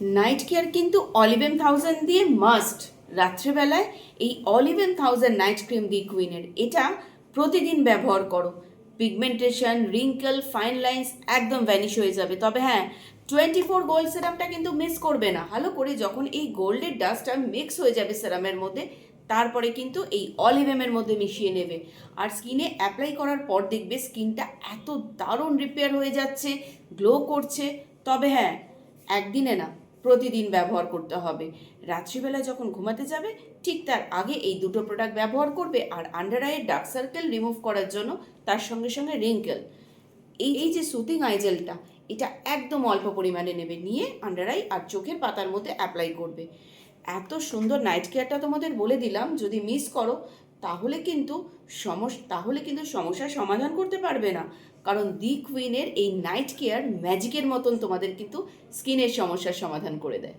Night care কিন্তু অলিভেন thousand দিয়ে must. রাত্রেবেলায় এই অলিভেন থাউজেন্ড নাইট ক্রিম দি কুইনের এটা প্রতিদিন ব্যবহার করো, পিগমেন্টেশন, রিঙ্কেল, ফাইন লাইন্স একদম ভ্যানিশ হয়ে যাবে। তবে হ্যাঁ, 24 গোল্ড সেরামটা কিন্তু মিস করবে না। ভালো করে যখন এই গোল্ডের ডাস্টটা মিক্স হয়ে যাবে সেরামের মধ্যে, তারপরে কিন্তু এই অলিভেমের মধ্যে মিশিয়ে নেবে আর স্কিনে অ্যাপ্লাই করার পর দেখবে স্কিনটা এত দারুণ রিপেয়ার হয়ে যাচ্ছে, গ্লো করছে। তবে হ্যাঁ, একদিনে না, প্রতিদিন ব্যবহার করতে হবে। রাত্রিবেলা যখন ঘুমাতে যাবে ঠিক তার আগে এই দুটো প্রোডাক্ট ব্যবহার করবে। আর আন্ডার আইয়ের ডার্ক সার্কেল রিমুভ করার জন্য তার সঙ্গে সঙ্গে রিঙ্কেল, এই যে সুতিং আই জেলটা, এটা একদম অল্প পরিমাণে নেবে, নিয়ে আন্ডার আই আর চোখের পাতার মধ্যে অ্যাপ্লাই করবে। এত সুন্দর নাইট কেয়ারটা তোমাদের বলে দিলাম, যদি মিস করো তাহলে কিন্তু সমস্যার সমাধান করতে পারবে না। কারণ দি কুইনের এই নাইট কেয়ার ম্যাজিকের মতন তোমাদের কিন্তু স্কিনের সমস্যার সমাধান করে দেয়।